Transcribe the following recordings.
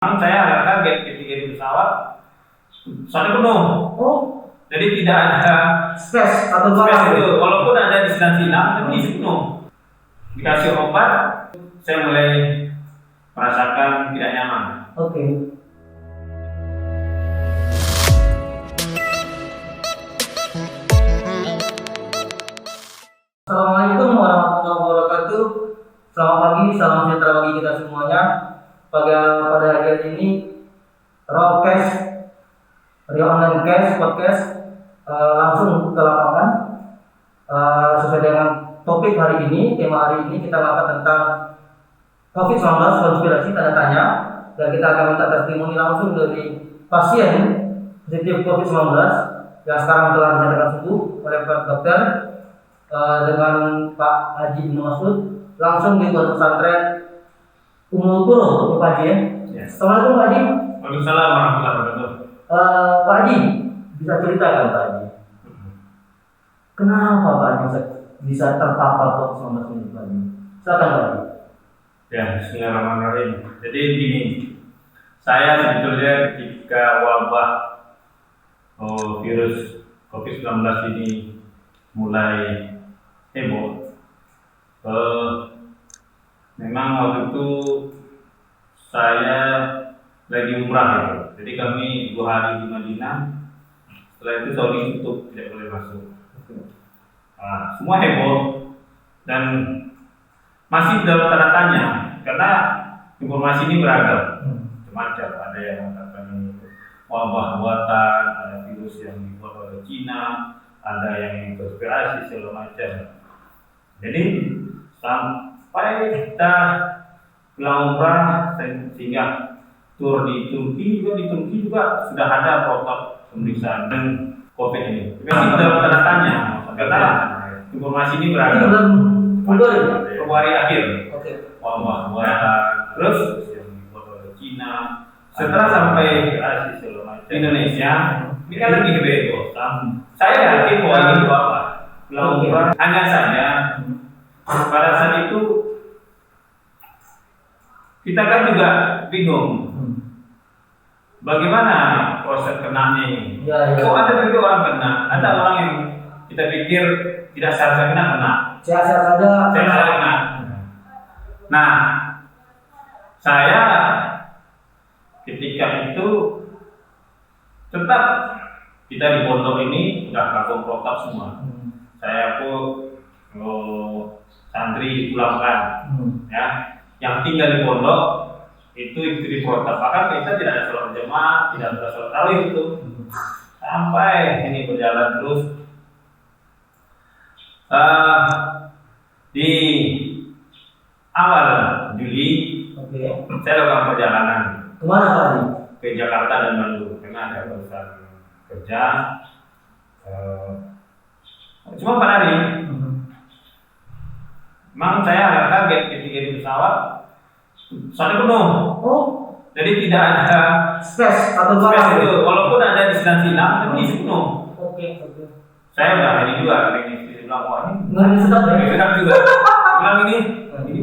Saya agak kaget ketika di pesawat soalnya penuh. Oh, Jadi tidak ada stres atau space itu. apa? Walaupun ada di silang tapi isi penuh. Dikasih obat, saya mulai merasakan tidak nyaman. Oke. Assalamualaikum warahmatullahi wabarakatuh. Selamat pagi, salam sejahtera bagi kita semuanya. Pada hari ini, Rawcast, Rio Online Cast, Podcast langsung ke lapangan. Sesuai dengan topik hari ini, tema hari ini kita akan tentang COVID-19 konspirasi tanda tanya, dan kita akan minta testimoni langsung dari pasien positif COVID-19 yang sekarang telah dinyatakan sembuh oleh Pak Dokter dengan Pak Haji bin Masud langsung di Pondok Pesantren Ummul Qura, Pak Haji ya. Yes. Assalamualaikum Pak Haji. Waalaikumsalam warahmatullahi wabarakatuh. Pak Haji, bisa ceritakan Pak Haji, kenapa Pak Haji bisa terpapar COVID-19 ini Pak Haji? Silakan Pak Haji. Ya, bismillahirrahmanirrahim. Jadi gini, saya sebetulnya ketika wabah virus COVID-19 ini mulai heboh, memang waktu itu saya lagi umrah itu. Jadi kami 2 hari di Madinah. Setelah itu Saudi tutup, tidak boleh masuk. Nah, semua heboh dan masih dalam tanda tanya karena informasi ini beragam, macam-macam. Ada yang mengatakan ini wabah buatan, ada virus yang dibuat oleh Cina, ada yang konspirasi segala macam. Jadi sampai kita pulang umrah sehingga tur di Turki juga sudah ada protokol pemeriksaan dan COVID ini. Tapi masih dalam tanda tanya karena informasi ini beragam. Februari akhir, wabah buatan, terus yang dibuat oleh Cina. Setelah sampai Indonesia, ini kan lagi heboh. Saya yakin bahwa ini wabah. Hanya saja pada saat itu kita kan juga bingung. Bagaimana proses kenanya ini? Kok ada juga orang kena? Ada orang yang kita pikir tidak seharusnya kena. Sehat-sehat saja. Kena. Nah, saya ketika itu tetap kita di pondok ini sudah lakukan protokol semua. Saya pun santri dipulangkan, ya. Yang tinggal di pondok itu di protokol. Bahkan kita tidak ada sholat jemaah, tidak ada sholat tarawih itu. Sampai ini berjalan terus. Di awal Juli, saya lakukan perjalanan. Kemana Pak Haji? Ke Jakarta dan Bandung karena ada urusan kerja. Cuma 4 hari. Memang saya agak kaget ketika di pesawat, soalnya penuh. Oh, jadi tidak ada stres atau space itu. Walaupun ada di silang tapi isi penuh. Oke. Saya udah ini juga ini bilang wah ini Nggak sedap ya? sedap juga. Bilang ini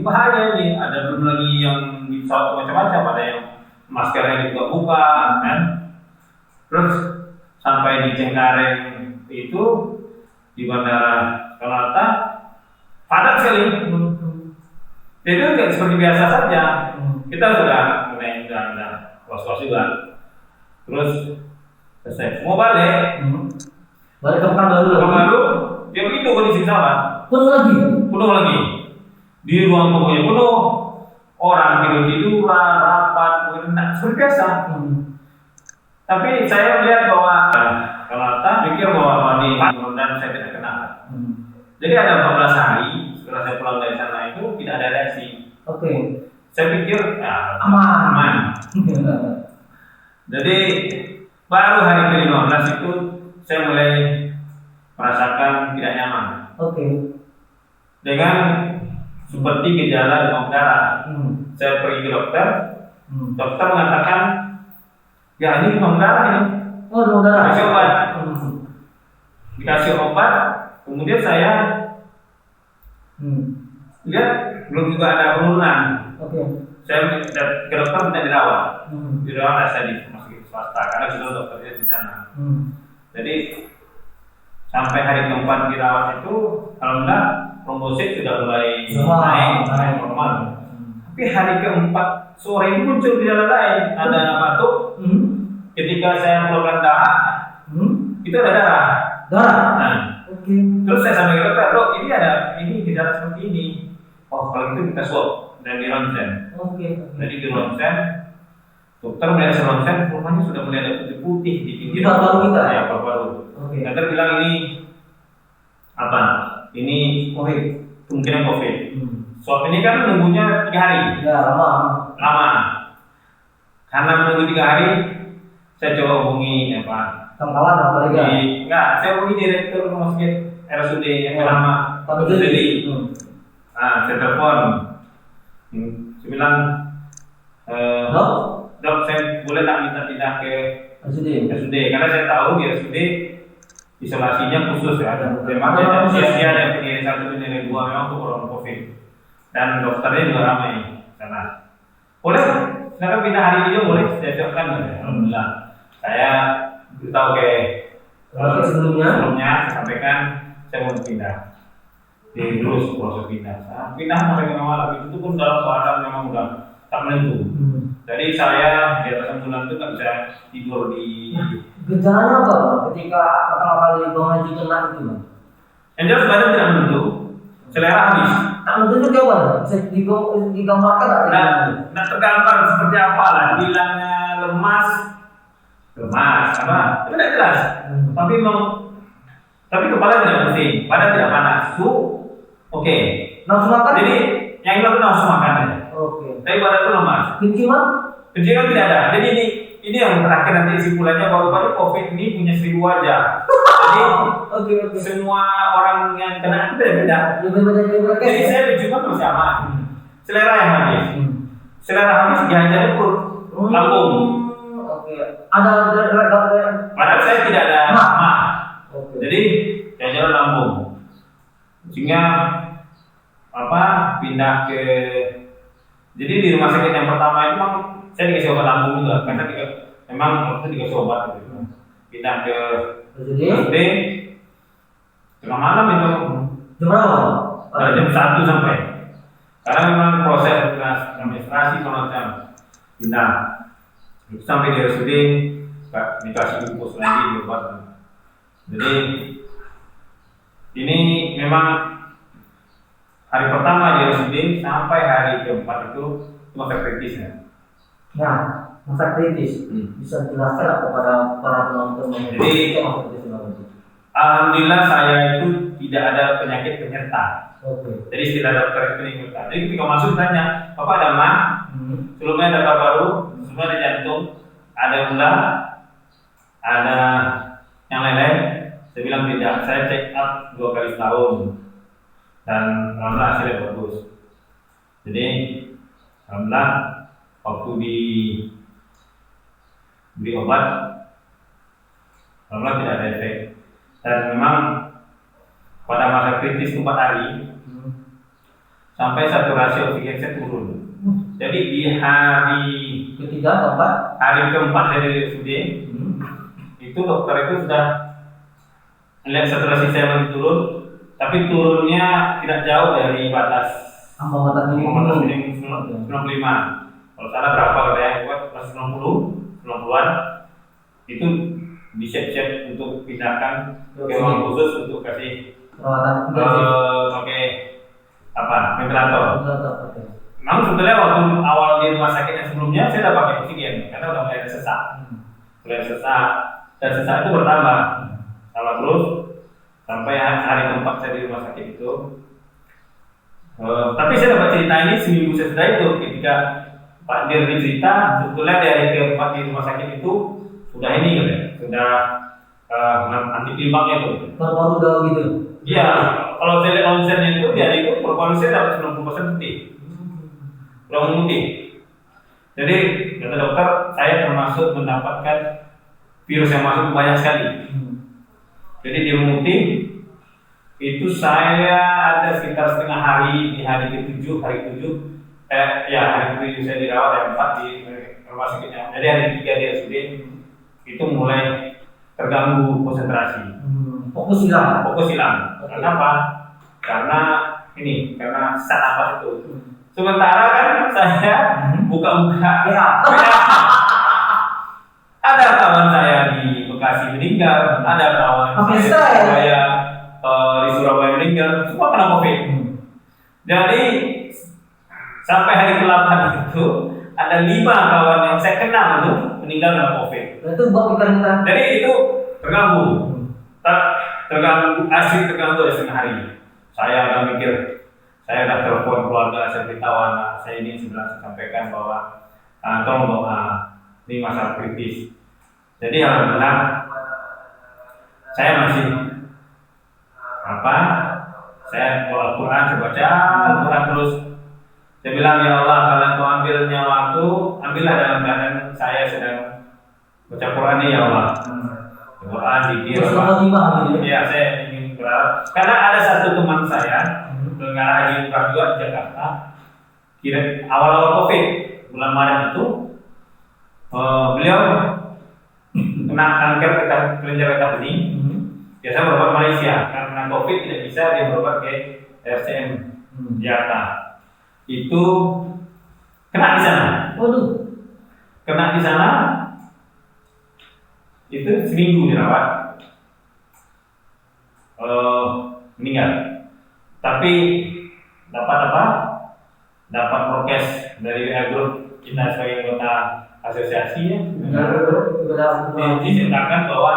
bahaya ini. Ada belum lagi yang di pesawat macam-macam, ada yang maskernya dibuka-buka, kan? Terus sampai di Cengkareng itu di Bandara Soekarno-Hatta padat sekali. Jadi itu seperti biasa saja. Kita sudah mulai was-was juga. Terus selesai mau balik. Balik ke Pekanbaru. Dia begitu kondisi pesawat. Penuh lagi. Di ruang tunggunya penuh. Orang tiduran, rapat, tidak seperti biasa. Tapi saya melihat bahwa kalau pikir bahwa ini dan saya tidak kenal. Jadi ada 14 hari setelah saya pulang dari sana itu tidak ada reaksi. Oke. Saya pikir ya, Aman. Jadi baru hari ke-15 itu saya mulai merasakan tidak nyaman. Oke. Dengan seperti gejala demam darah. Saya pergi ke dokter. Dokter mengatakan, ya ini demam darah ini. Oh, demam darah. Dikasih obat. Dikasih obat. Kemudian saya lihat belum juga ada penurunan. Oke. saya ke dokter minta dirawat. Dirawat saya di rumah sakit swasta karena sudah dokternya di sana. Jadi sampai hari keempat dirawat itu, alhamdulillah trombosit sudah mulai naik normal. Tapi hari keempat sore itu muncul gejala lain, ada batuk. Ketika saya keluarkan darah, itu ada darah. Nah, terus saya sampai ke dokter, dok ini gejala seperti ini. Oh, kalau gitu kita swab dan di ronsen. Jadi di ronsen, dokter melihat ronsen, rupanya sudah mulai ada putih-putih di pinggir paru kita. Ya, paru-paru. Dokter bilang ini apa? Ini COVID. Kemungkinan COVID. Swab ini kan nunggunya 3 hari. Ya, lama. Karena menunggu 3 hari, saya coba hubungi kawan apa lagi? Saya hubungi direktur rumah sakit RSUD yang lama. Jadi, saya telepon. Saya bilang, dok, saya boleh tak minta pindah ke RSUD? Karena saya tahu di RSUD isolasinya khusus ya. Memang dia ada penilaian 1, penilaian 2 memang untuk orang COVID. Dan dokternya juga ramai sana. Boleh, silakan pindah hari ini boleh. Saya siapkan. Alhamdulillah. Saya beritahu ke sebelumnya saya sampaikan saya mau pindah. Terus proses pindah sampai ke malam itu pun dalam keadaan memang udah tak menentu. Jadi saya di atas bulan itu nggak bisa tidur di. Gejalanya apa ketika pertama kali Bang Haji kena itu? Yang jelas badan tidak menentu, selera habis. Tak menentu itu apa? Bisa digambarkan nggak? Nah tergambar seperti apa lah? Bilangnya lemas apa? Itu tidak jelas. Tapi kepala tidak pusing, badan tidak panas, oke. Nafsu makan? Jadi yang itu nafsu makan aja. Tapi badan itu lemas. Kenciuman tidak ada. Jadi ini yang terakhir nanti kesimpulannya baru-baru COVID ini punya 1000 wajah. Jadi semua orang yang kena itu beda. Jadi saya berjumpa masih aman. Selera yang habis. Selera habis dihajar perut, lambung. Ada padahal saya tidak ada asma. Jadi dihajar lambung. Sehingga pindah ke. Jadi di rumah sakit yang pertama itu memang saya dikasih obat lambung juga karena memang waktu itu dikasih obat gitu. Pindah ke RSUD tengah malam itu. Jam berapa? Jam 1 sampai. Karena memang proses administrasi semacam pindah. Sampai di RSUD dikasih bungkus lagi di obat. Jadi ini memang hari pertama di RSUD sampai hari keempat itu masa kritis ya. Nah, masa kritis bisa dijelaskan kepada para penonton Jadi alhamdulillah saya itu tidak ada penyakit penyerta. Jadi istilah dokter itu penyerta. Jadi ketika masuk tanya, Bapak ada mah? Sebelumnya ada paru-paru, sebelumnya ada jantung, ada gula, ada yang lain-lain. Saya bilang tidak. Saya check up 2 kali setahun dan alhamdulillah hasilnya bagus. Jadi alhamdulillah waktu diberi obat alhamdulillah tidak ada efek. Dan memang pada masa kritis 4 hari sampai saturasi oksigen saya turun. Jadi di hari keempat saya di RSUD itu dokter itu sudah melihat saturasi saya masih turun, tapi turunnya tidak jauh dari batas minimum 95. Kalau salah berapa katanya buat pas 90-an itu disiap-siap untuk pindahkan ke ruang khusus untuk kasih ventilator. Memang sebetulnya waktu awal di rumah sakit yang sebelumnya saya sudah pakai oksigen karena udah mulai ada sesak. Dan sesak itu bertambah terus sampai hari keempat saya di rumah sakit itu. Tapi saya dapat cerita ini seminggu sesudah itu ketika Pak Dirli cerita sebetulnya dari keempat di rumah sakit itu sudah sudah anti klimaknya itu. Baru udah gitu. Iya, kalau saya lihat ronsen itu di hari itu paru-paru saya dapat 90% putih. Udah memutih. Jadi kata dokter saya termasuk mendapatkan virus yang masuk banyak sekali. Jadi di memutih itu saya ada sekitar setengah hari di hari ke-7, Ya hari ke-7 saya dirawat, hari 4 di rumah sakitnya. Jadi hari ke-3 di RSUD itu mulai terganggu konsentrasi. Fokus hilang. Fokus hilang. Oke. Kenapa? Karena sesak napas itu. Sementara kan saya buka-buka Ya. ada kawan saya di Bekasi meninggal, ada kawan saya di Surabaya meninggal, semua kena COVID. Jadi sampai hari ke-8 itu ada 5 kawan yang saya kenal itu meninggal karena COVID. Itu buat kita. Jadi itu terganggu, asik terganggu di setengah hari. Saya udah mikir, saya udah telepon keluarga, saya beritahu anak saya ini sebenarnya sampaikan bahwa tolong doa, ini masalah kritis. Jadi alhamdulillah saya masih saya bawa Al-Quran, saya baca Al-Quran terus. Saya bilang, ya Allah, kalau Engkau ambil nyawaku, ambillah dalam keadaan saya sedang baca Quran ini, ya Allah. Quran, zikir, ya saya ingin berharap. Karena ada satu teman saya dengar haji umrah juga di Jakarta. Kira awal-awal COVID bulan Maret itu, beliau kena kanker kelenjar getah bening. Biasa berobat Malaysia, karena COVID tidak bisa dia berobat ke RCM Jakarta. Itu kena di sana. Waduh. Kena di sana. Itu seminggu dirawat. Meninggal. Tapi dapat apa? Dapat prokes dari WA Group kita sebagai anggota asosiasi ya. Diceritakan bahwa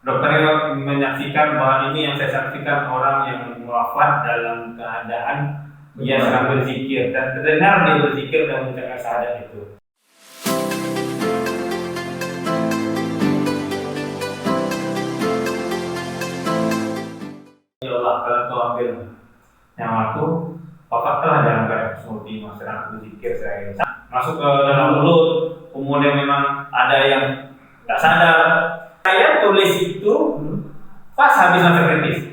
dokter menyaksikan bahwa ini yang saya saksikan orang yang wafat dalam keadaan dia sedang berzikir dan terdengar dia berzikir dan mengucapkan syahadat itu. Ya Allah, kalau Kau ambil nyawaku, wafatlah dalam keadaan seperti masyarakat berzikir saya. Masuk ke dalam mulut, kemudian memang ada yang tak sadar. Saya tulis itu pas habis masa kritis.